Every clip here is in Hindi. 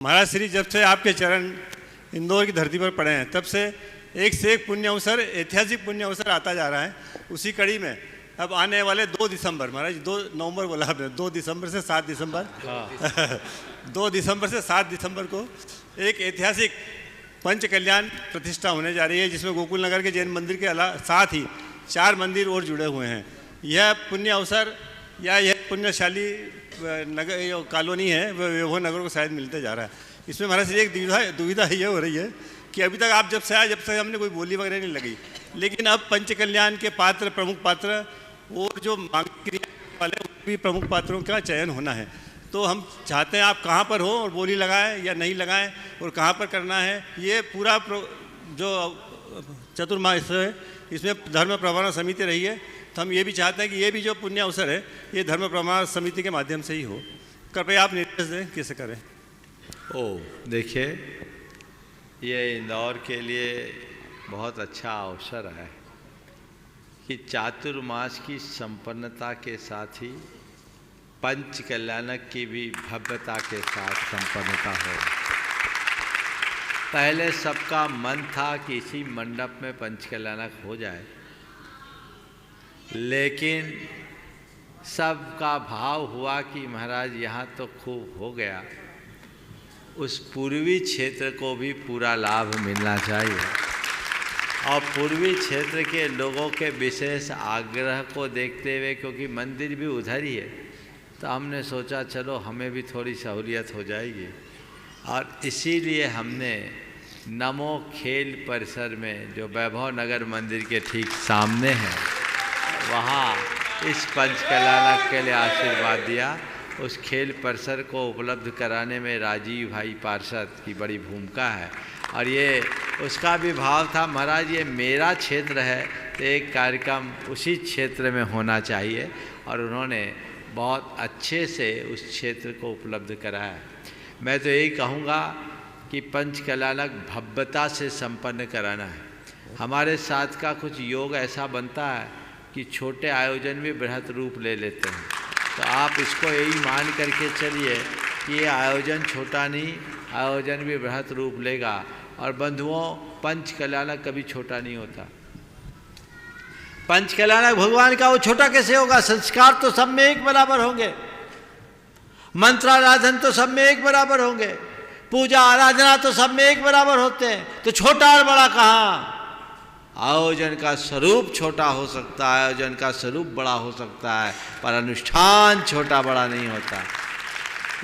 महाराज श्री जब से आपके चरण इंदौर की धरती पर पड़े हैं तब से एक पुण्य अवसर, ऐतिहासिक पुण्य अवसर आता जा रहा है। उसी कड़ी में अब आने वाले 2 दिसंबर, महाराज 2 नवंबर बोला आपने, 2 दिसंबर से 7 दिसंबर 2 दिसंबर से 7 दिसंबर को एक ऐतिहासिक पंच कल्याण प्रतिष्ठा होने जा रही है, जिसमें गोकुल नगर के जैन मंदिर के साथ ही 4 मंदिर और जुड़े हुए हैं। यह पुण्य अवसर या यह पुण्यशाली नगर कॉलोनी है वह वैभव नगर को शायद मिलते जा रहा है। इसमें महाराज श्री एक दुविधा ये हो रही है कि अभी तक आप जब से आए जब तक हमने कोई बोली वगैरह नहीं लगी, लेकिन अब पंच कल्याण के पात्र, प्रमुख पात्र और जो मांग क्रिया वाले भी प्रमुख पात्रों का चयन होना है। तो हम चाहते हैं आप कहाँ पर हो और बोली लगाएं या नहीं लगाएं और कहाँ पर करना है, ये पूरा जो चतुर्मास है इसमें धर्म प्रमाण समिति रही है। तो हम ये भी चाहते हैं कि ये भी जो पुण्य अवसर है ये धर्म प्रमाण समिति के माध्यम से ही हो। कृपया आप निर्देश दें कैसे करें। देखिए, ये इंदौर के लिए बहुत अच्छा अवसर है कि चातुर्मास की संपन्नता के साथ ही पंच कल्याणक की भी भव्यता के साथ संपन्नता हो। पहले सबका मन था कि इसी मंडप में पंच कल्याणक हो जाए, लेकिन सबका भाव हुआ कि महाराज यहाँ तो खूब हो गया, उस पूर्वी क्षेत्र को भी पूरा लाभ मिलना चाहिए। और पूर्वी क्षेत्र के लोगों के विशेष आग्रह को देखते हुए, क्योंकि मंदिर भी उधर ही है, तो हमने सोचा चलो हमें भी थोड़ी सहूलियत हो जाएगी। और इसीलिए हमने नमो खेल परिसर में, जो वैभव नगर मंदिर के ठीक सामने है, वहाँ इस पंच कल्याणक के लिए आशीर्वाद दिया। उस खेल परिसर को उपलब्ध कराने में राजीव भाई पार्षद की बड़ी भूमिका है। और ये उसका भी भाव था, महाराज ये मेरा क्षेत्र है तो एक कार्यक्रम उसी क्षेत्र में होना चाहिए, और उन्होंने बहुत अच्छे से उस क्षेत्र को उपलब्ध कराया। मैं तो यही कहूँगा कि पंच कल्याणक भव्यता से संपन्न कराना है। हमारे साथ का कुछ योग ऐसा बनता है कि छोटे आयोजन भी बृहत रूप ले लेते हैं। तो आप इसको यही मान करके चलिए कि ये आयोजन छोटा नहीं, आयोजन भी बृहत रूप लेगा। और बंधुओं, पंच कल्याणक कभी छोटा नहीं होता। पंच कल्याणक भगवान का वो छोटा कैसे होगा? संस्कार तो सब में एक बराबर होंगे, मंत्राराधन तो सब में एक बराबर होंगे, पूजा आराधना तो सब में एक बराबर होते हैं। तो छोटा और बड़ा कहाँ? आयोजन का स्वरूप छोटा हो सकता है, आयोजन का स्वरूप बड़ा हो सकता है, पर अनुष्ठान छोटा बड़ा नहीं होता।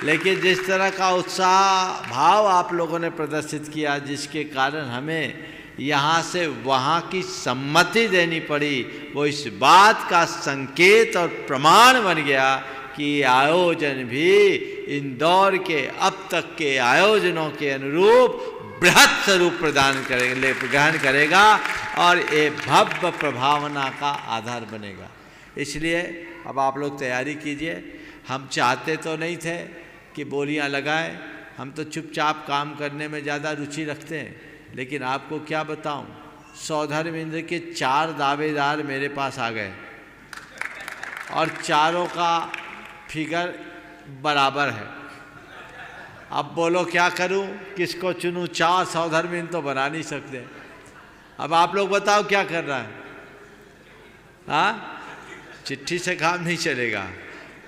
लेकिन जिस तरह का उत्साह भाव आप लोगों ने प्रदर्शित किया, जिसके कारण हमें यहाँ से वहाँ की सम्मति देनी पड़ी, वो इस बात का संकेत और प्रमाण बन गया कि आयोजन भी इंदौर के अब तक के आयोजनों के अनुरूप बृहत स्वरूप ग्रहण करेगा और ये भव्य प्रभावना का आधार बनेगा। इसलिए अब आप लोग तैयारी कीजिए। हम चाहते तो नहीं थे कि बोलियां लगाएं, हम तो चुपचाप काम करने में ज़्यादा रुचि रखते हैं। लेकिन आपको क्या बताऊं, सौधर्म इंद्र के 4 दावेदार मेरे पास आ गए और चारों का फिगर बराबर है। अब बोलो क्या करूं, किसको चुनूं? 4 सौधर्म इंद्र तो बना नहीं सकते। अब आप लोग बताओ क्या कर रहा है? हाँ, चिट्ठी से काम नहीं चलेगा।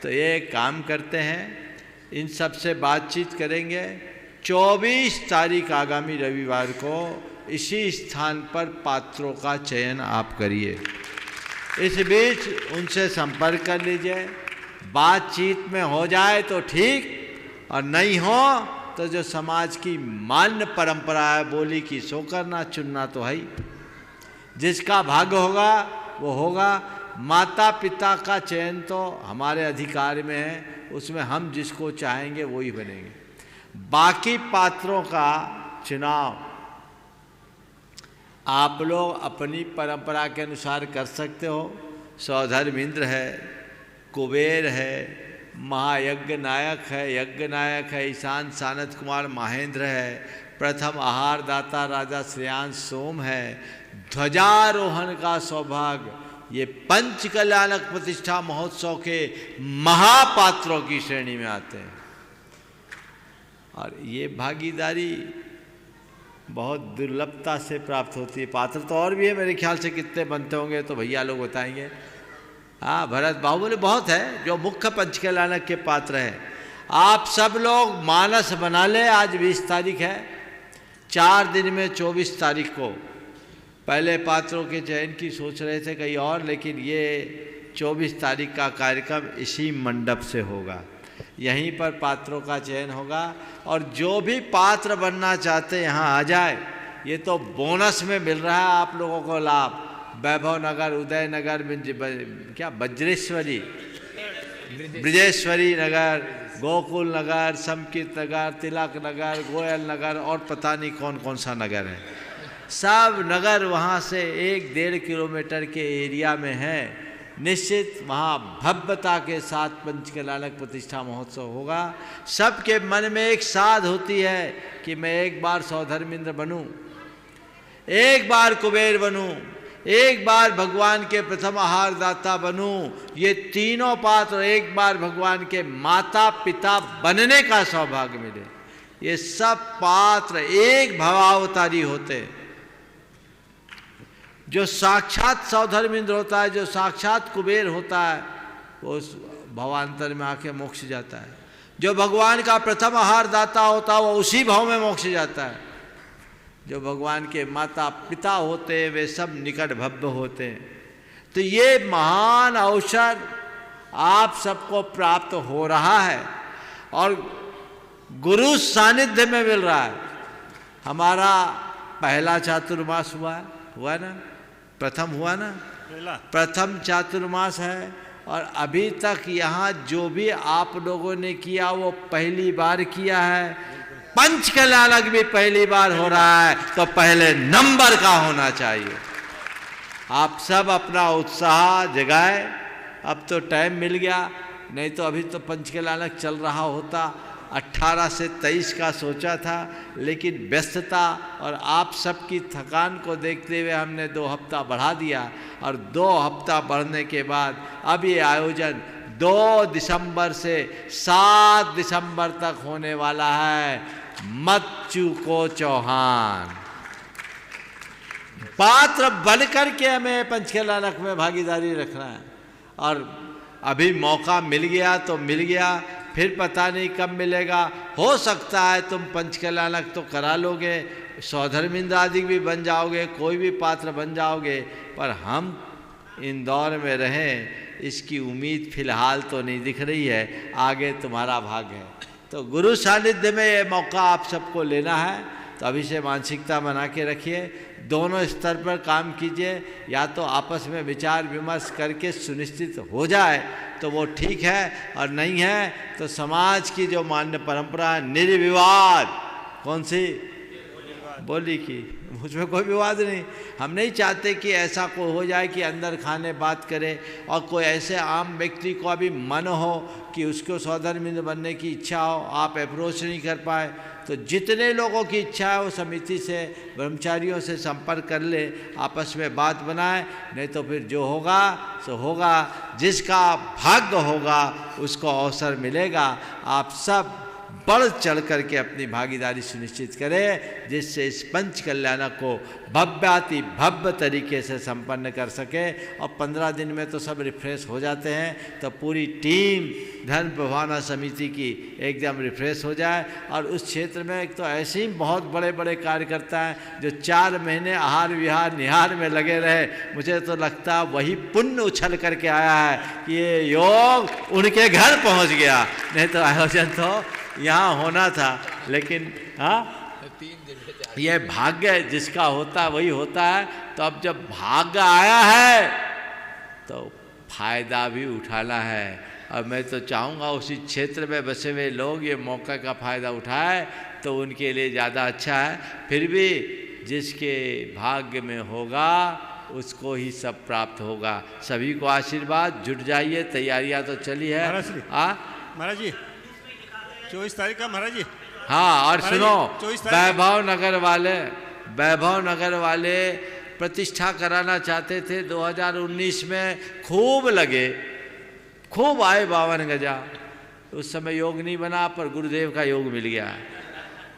तो ये काम करते हैं, इन सब से बातचीत करेंगे। 24 तारीख आगामी रविवार को इसी स्थान पर पात्रों का चयन आप करिए। इस बीच उनसे संपर्क कर लीजिए। बातचीत में हो जाए तो ठीक, और नहीं हो तो जो समाज की मान्य परंपरा है बोली की सो करना, चुनना तो है ही। जिसका भाग्य होगा वो होगा। माता पिता का चयन तो हमारे अधिकार में है, उसमें हम जिसको चाहेंगे वो ही बनेंगे। बाकी पात्रों का चुनाव आप लोग अपनी परंपरा के अनुसार कर सकते हो। सौधर्म इंद्र है, कुबेर है, महायज्ञ नायक है, यज्ञ नायक है, ईशान सानत कुमार महेंद्र है, प्रथम आहार दाता राजा श्रेयांश सोम है, ध्वजारोहण का सौभाग्य ये पंच कल्याणक प्रतिष्ठा महोत्सव के महापात्रों की श्रेणी में आते हैं। और ये भागीदारी बहुत दुर्लभता से प्राप्त होती है। पात्र तो और भी है मेरे ख्याल से, कितने बनते होंगे तो भैया लोग बताएंगे। हाँ, भरत बाहुबली बहुत है जो मुख्य पंचकल्याणक के पात्र हैं। आप सब लोग मानस बना ले, आज 20 तारीख है, 4 दिन में 24 तारीख को पहले पात्रों के चयन की सोच रहे थे कहीं और, लेकिन ये 24 तारीख का कार्यक्रम इसी मंडप से होगा। यहीं पर पात्रों का चयन होगा और जो भी पात्र बनना चाहते यहाँ आ जाए। ये तो बोनस में मिल रहा है आप लोगों को लाभ। वैभव नगर, उदय नगर, क्या वज्रेश्वरी, ब्रजेश्वरी नगर, गोकुल नगर, समकित नगर, तिलक नगर, गोयल नगर और पता नहीं कौन कौन सा नगर है। सब नगर वहाँ से 1-1.5 किलोमीटर के एरिया में है। निश्चित वहाँ भव्यता के साथ पंचकल्याणक प्रतिष्ठा महोत्सव होगा। सबके मन में एक साध होती है कि मैं एक बार सौधर्मिंद्र बनूं, एक बार कुबेर बनूं, एक बार भगवान के प्रथम आहार दाता बनूं। ये तीनों पात्र एक बार भगवान के माता पिता बनने का सौभाग्य मिले। ये सब पात्र एक भवावतारी होते हैं। जो साक्षात सौधर्मिंद्र होता है, जो साक्षात कुबेर होता है, वो उस भवांतर में आके मोक्ष जाता है। जो भगवान का प्रथम आहार दाता होता है वो उसी भाव में मोक्ष जाता है। जो भगवान के माता पिता होते हैं वे सब निकट भव्य होते हैं। तो ये महान अवसर आप सबको प्राप्त हो रहा है और गुरु सानिध्य में मिल रहा है। हमारा पहला चातुर्मास हुआ ना, प्रथम हुआ ना, प्रथम चातुर्मास है और अभी तक यहाँ जो भी आप लोगों ने किया वो पहली बार किया है। पंचकल्याणक भी पहली बार हो रहा है तो पहले नंबर का होना चाहिए। आप सब अपना उत्साह जगाए। अब तो टाइम मिल गया, नहीं तो अभी तो पंचकल्याणक चल रहा होता। 18 से 23 का सोचा था, लेकिन व्यस्तता और आप सबकी थकान को देखते हुए हमने 2 हफ्ता बढ़ा दिया और 2 हफ्ता बढ़ने के बाद अब ये आयोजन 2 दिसंबर से 7 दिसंबर तक होने वाला है। मत चूको चौहान। पात्र बनकर के हमें पंचकल्याणक में भागीदारी रखना है और अभी मौका मिल गया तो मिल गया, फिर पता नहीं कब मिलेगा। हो सकता है तुम पंचकल्याणक तो करा लोगे, सौधर्मिंद्र आदि भी बन जाओगे, कोई भी पात्र बन जाओगे, पर हम इंदौर में रहें इसकी उम्मीद फिलहाल तो नहीं दिख रही है। आगे तुम्हारा भाग्य है। तो गुरु सानिध्य में ये मौका आप सबको लेना है, तो अभी से मानसिकता बना के रखिए। दोनों स्तर पर काम कीजिए। या तो आपस में विचार विमर्श करके सुनिश्चित हो जाए तो वो ठीक है, और नहीं है तो समाज की जो मान्य परंपरा है निर्विवाद, कौन सी बोली की, मुझमें कोई विवाद नहीं। हम नहीं चाहते कि ऐसा कोई हो जाए कि अंदर खाने बात करे और कोई ऐसे आम व्यक्ति को अभी मन हो कि उसको सौधर्मिंद्र बनने की इच्छा हो, आप अप्रोच नहीं कर पाए। तो जितने लोगों की इच्छा है वो समिति से, ब्रह्मचारियों से संपर्क कर ले, आपस में बात बनाए। नहीं तो फिर जो होगा सो होगा, जिसका भाग्य होगा उसको अवसर मिलेगा। आप सब बढ़ चढ़ करके अपनी भागीदारी सुनिश्चित करें, जिससे इस पंच कल्याणक को भव्याति भव्य तरीके से संपन्न कर सके। और 15 दिन में तो सब रिफ्रेश हो जाते हैं, तो पूरी टीम धर्म प्रभावना समिति की एकदम रिफ्रेश हो जाए। और उस क्षेत्र में एक तो ऐसे ही बहुत बड़े बड़े कार्यकर्ता हैं जो 4 महीने आहार विहार निहार में लगे रहे। मुझे तो लगता है वही पुण्य उछल करके आया है कि ये योग उनके घर पहुंच गया, नहीं तो आयोजन तो यहाँ होना था। लेकिन हाँ, ये भाग्य जिसका होता है वही होता है। तो अब जब भाग्य आया है तो फायदा भी उठाना है। और मैं तो चाहूँगा उसी क्षेत्र में बसे हुए लोग ये मौका का फ़ायदा उठाए तो उनके लिए ज़्यादा अच्छा है। फिर भी जिसके भाग्य में होगा उसको ही सब प्राप्त होगा। सभी को आशीर्वाद, जुट जाइए, तैयारियां तो चली है। महाराज जी 24 तारीख का महाराज जी। हाँ, और सुनो, वैभव नगर वाले प्रतिष्ठा कराना चाहते थे 2019 में, खूब लगे, खूब आए 52 गजा। उस समय योग नहीं बना, पर गुरुदेव का योग मिल गया।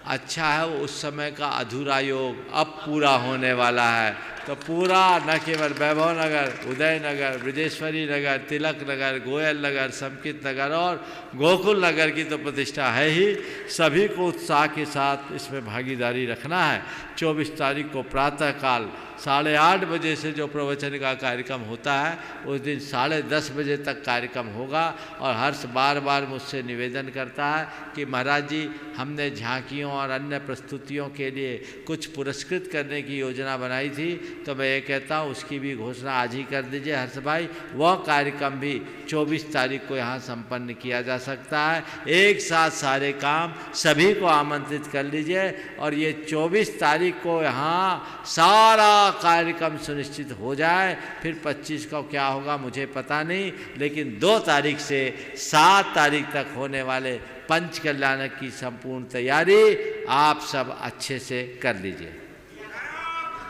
अच्छा है वो उस समय का अधूरा योग अब पूरा होने वाला है। तो पूरा न केवल वैभव नगर, उदय नगर, ब्रजेश्वरी नगर, तिलक नगर, गोयल नगर, समकित नगर और गोकुल नगर की तो प्रतिष्ठा है ही। सभी को उत्साह के साथ इसमें भागीदारी रखना है। 24 तारीख को प्रातःकाल 8:30 बजे से जो प्रवचन का कार्यक्रम होता है उस दिन 10:30 बजे तक कार्यक्रम होगा। और हर्ष बार बार मुझसे निवेदन करता है कि महाराज जी हमने झांकियों और अन्य प्रस्तुतियों के लिए कुछ पुरस्कृत करने की योजना बनाई थी, तो मैं ये कहता हूँ उसकी भी घोषणा आज ही कर दीजिए हर्ष भाई। वह कार्यक्रम भी 24 तारीख को यहाँ संपन्न किया जा सकता है। एक साथ सारे काम सभी को आमंत्रित कर लीजिए और ये 24 तारीख को यहाँ सारा कार्यक्रम सुनिश्चित हो जाए। फिर 25 को क्या होगा मुझे पता नहीं, लेकिन 2 तारीख से 7 तारीख तक होने वाले पंच कल्याणक की संपूर्ण तैयारी आप सब अच्छे से कर लीजिए।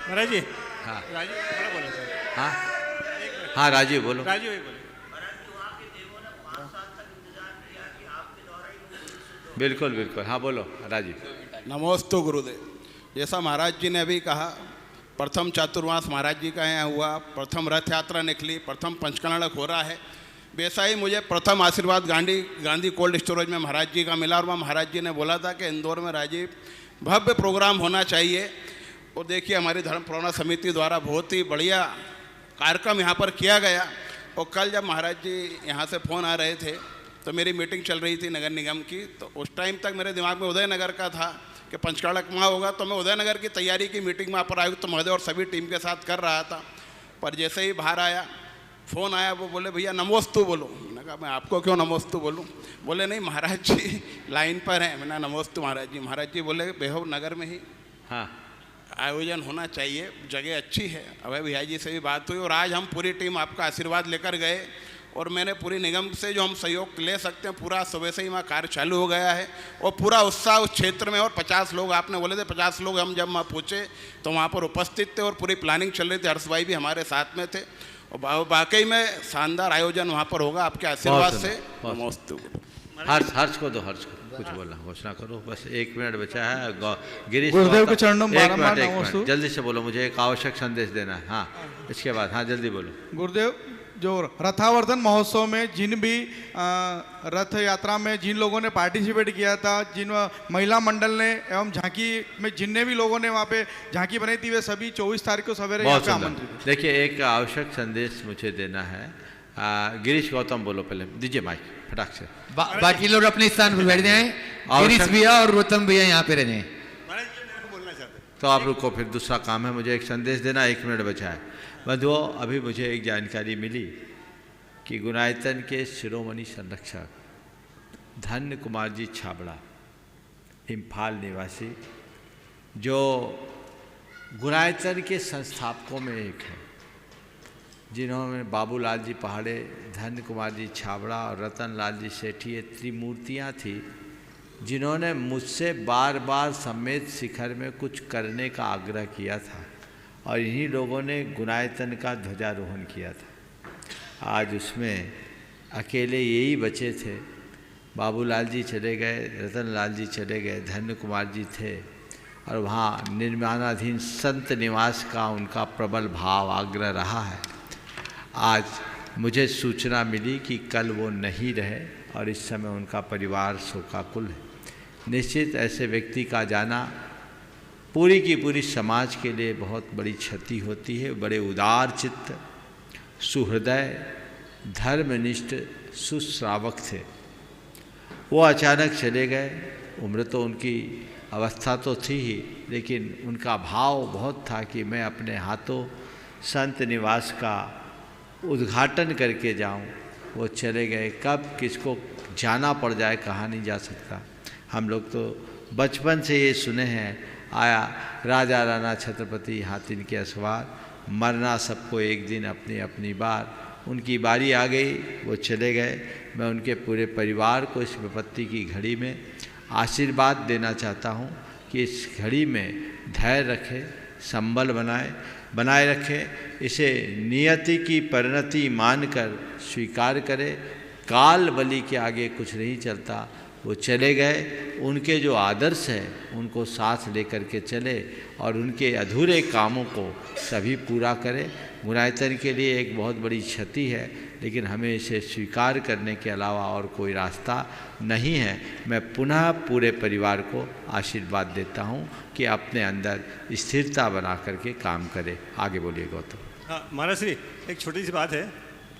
महाराज जी। हाँ राजू बड़ा बोलो सर। हाँ हाँ राजीव बोलो। राजू ही बोलो। बिल्कुल बिल्कुल, हाँ बोलो राजीव। नमोस्तु गुरुदेव। जैसा महाराज जी ने अभी कहा, प्रथम चातुर्मास महाराज जी का यहाँ हुआ, प्रथम रथ यात्रा निकली, प्रथम पंचकल्याणक हो रहा है। वैसा ही मुझे प्रथम आशीर्वाद गांधी कोल्ड स्टोरेज में महाराज जी का मिला और वहाँ महाराज जी ने बोला था कि इंदौर में राजीव भव्य प्रोग्राम होना चाहिए। और देखिए हमारी धर्म प्रोन्नति समिति द्वारा बहुत ही बढ़िया कार्यक्रम यहाँ पर किया गया। और कल जब महाराज जी यहाँ से फ़ोन आ रहे थे तो मेरी मीटिंग चल रही थी नगर निगम की, तो उस टाइम तक मेरे दिमाग में उदय नगर का था कि पंचकल्याणक वहाँ होगा। तो मैं उदय नगर की तैयारी की मीटिंग में पर आयुक्त महोदय और सभी टीम के साथ कर रहा था। पर जैसे ही बाहर आया फ़ोन आया, वो बोले भैया नमोस्तु बोलो। मैंने कहा मैं आपको क्यों नमोस्तु बोलूँ? बोले नहीं महाराज जी लाइन पर हैं। मैंने नमोस्तु महाराज जी। महाराज जी बोले वैभव नगर में ही हाँ आयोजन होना चाहिए, जगह अच्छी है। अभय भैया जी से भी बात हुई और आज हम पूरी टीम आपका आशीर्वाद लेकर गए और मैंने पूरी निगम से जो हम सहयोग ले सकते हैं पूरा सुबह से ही वहाँ कार्य चालू हो गया है और पूरा उत्साह उस क्षेत्र में। और 50 लोग आपने बोले थे, 50 लोग हम जब वहाँ पहुँचे तो वहाँ पर उपस्थित थे और पूरी प्लानिंग चल रही थी। हर्ष भाई भी हमारे साथ में थे और वाकई में शानदार आयोजन वहाँ पर होगा आपके आशीर्वाद से। नमस्ते। हर्ष को दो, हर्ष को कुछ बोलना घोषणा करो। बस 1 मिनट बचा है। गिरीश गुरुदेव के चरणों में एक मिनट जल्दी से बोलो, मुझे एक आवश्यक संदेश देना है। हाँ इसके बाद हाँ जल्दी बोलो। गुरुदेव जो रथावर्धन महोत्सव में जिन भी रथ यात्रा में जिन लोगों ने पार्टिसिपेट किया था, जिन महिला मंडल ने एवं झांकी में जिनने भी लोगों ने वहाँ पे झांकी बनाई थी, वे सभी 24 तारीख को सवेरे यहाँ पे आमंत्रित हैं। देखिए एक आवश्यक संदेश मुझे देना है। गिरीश गौतम बोलो, पहले दीजिए माइक फटाक से। बाकी लोग अपने स्थान पर बैठ जाएं। गिरीश भैया और गौतम भैया यहाँ पे रहने। तो आप रुको, फिर दूसरा काम है मुझे एक संदेश देना। 1 मिनट बचा है। बंधुओं अभी मुझे एक जानकारी मिली कि गुणायतन के शिरोमणि संरक्षक धन्य कुमार जी छाबड़ा, इम्फाल निवासी, जो गुणायतन के संस्थापकों में एक है, जिन्होंने बाबूलाल जी पहाड़े, धन्य कुमार जी छाबड़ा और रतन लाल जी सेठी, ये त्रिमूर्तियाँ थी जिन्होंने मुझसे बार बार सम्मेद शिखर में कुछ करने का आग्रह किया था और इन्हीं लोगों ने गुणायतन का ध्वजारोहण किया था। आज उसमें अकेले यही बचे थे। बाबूलाल जी चले गए, रतन लाल जी चले गए, धन्य कुमार जी थे और वहाँ निर्माणाधीन संत निवास का उनका प्रबल भाव आग्रह रहा है। आज मुझे सूचना मिली कि कल वो नहीं रहे और इस समय उनका परिवार शोकाकुल है। निश्चित ऐसे व्यक्ति का जाना पूरी की पूरी समाज के लिए बहुत बड़ी क्षति होती है। बड़े उदार चित्त, सुहृदय, धर्मनिष्ठ, सुश्रावक थे। वो अचानक चले गए। उम्र तो उनकी अवस्था तो थी ही, लेकिन उनका भाव बहुत था कि मैं अपने हाथों संत निवास का उद्घाटन करके जाऊं। वो चले गए। कब किसको जाना पड़ जाए कहा नहीं जा सकता। हम लोग तो बचपन से ये सुने हैं, आया राजा राणा छत्रपति हाथिन के असवार, मरना सबको एक दिन अपनी अपनी बार। उनकी बारी आ गई, वो चले गए। मैं उनके पूरे परिवार को इस विपत्ति की घड़ी में आशीर्वाद देना चाहता हूँ कि इस घड़ी में धैर्य रखें, संबल बनाए रखें, इसे नियति की परिणति मानकर स्वीकार करें। काल बलि के आगे कुछ नहीं चलता। वो चले गए, उनके जो आदर्श हैं उनको साथ लेकर के चले और उनके अधूरे कामों को सभी पूरा करें। गुणायतन के लिए एक बहुत बड़ी क्षति है, लेकिन हमें इसे स्वीकार करने के अलावा और कोई रास्ता नहीं है। मैं पुनः पूरे परिवार को आशीर्वाद देता हूँ कि अपने अंदर स्थिरता बना करके काम करे। आगे बोलिए गौतम। हाँ महाराज श्री, एक छोटी सी बात है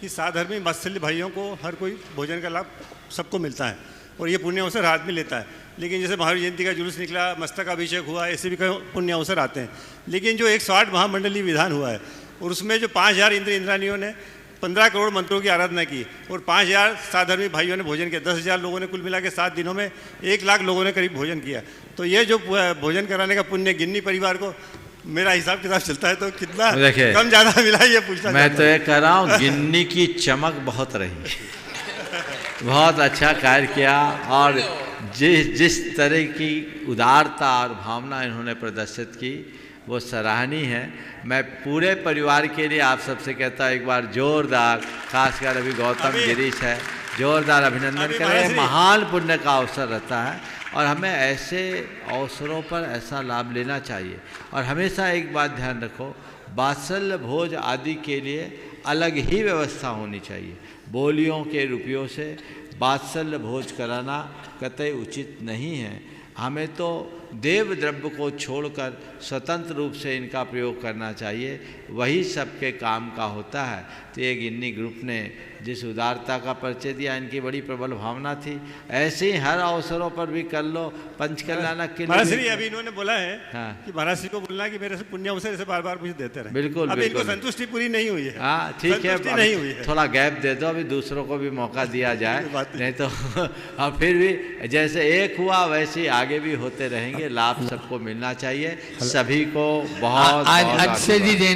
कि साधर्मी वात्सल्य भाइयों को हर कोई भोजन का लाभ सबको मिलता है और ये पुण्य अवसर आदमी लेता है। लेकिन जैसे महावीर जयंती का जुलूस निकला, मस्तक अभिषेक हुआ, ऐसे भी कई पुण्य अवसर आते हैं। लेकिन जो 108 महामंडलीय विधान हुआ है और उसमें जो 5000 इंद्र इंद्रानियों ने 15 करोड़ मंत्रों की आराधना की और 5000 साधर्मी भाइयों ने भोजन किया, 10,000 लोगों ने कुल मिला के 7 दिनों में 1 लाख लोगों ने करीब भोजन किया। तो ये जो भोजन कराने का पुण्य गिन्नी परिवार को, मेरा हिसाब किताब चलता है तो कितना कम ज़्यादा मिला ये पूछना मैं तो ये कह रहा हूँ गिन्नी की चमक बहुत रही, बहुत अच्छा कार्य किया और जिस तरह की उदारता और भावना इन्होंने प्रदर्शित की वो सराहनीय है। मैं पूरे परिवार के लिए आप सबसे कहता हूँ एक बार जोरदार, खासकर अभी गौतम गिरीश है, जोरदार अभिनंदन करें। महान पुण्य का अवसर रहता है और हमें ऐसे अवसरों पर ऐसा लाभ लेना चाहिए। और हमेशा एक बात ध्यान रखो, वात्सल्य भोज आदि के लिए अलग ही व्यवस्था होनी चाहिए। बोलियों के रुपयों से वात्सल्य भोज कराना कतई उचित नहीं है। हमें तो देव द्रव्य को छोड़कर स्वतंत्र रूप से इनका प्रयोग करना चाहिए, वही सबके काम का होता है। तो ये गिन्नी ग्रुप ने जिस उदारता का परिचय दिया, इनकी बड़ी प्रबल भावना थी। ऐसे ही हर अवसरों पर भी कर लो। पंचकल्याणक के महाराज लिए श्री अभी इन्होंने बोला है हाँ। कि महाराज श्री को बोलना है कि मेरे से पुण्य अवसर ऐसे बार बार मुझे देते रहे। बिल्कुल अभी इनको बिल्कुल संतुष्टि पूरी नहीं हुई है। हाँ ठीक है, संतुष्टि नहीं हुई है। थोड़ा गैप दे दो, अभी दूसरों को भी मौका दिया जाए, नहीं तो और फिर भी जैसे एक हुआ वैसे ही आगे भी होते रहेंगे। लाभ सबको मिलना चाहिए, सभी को बहुत अक्षय जी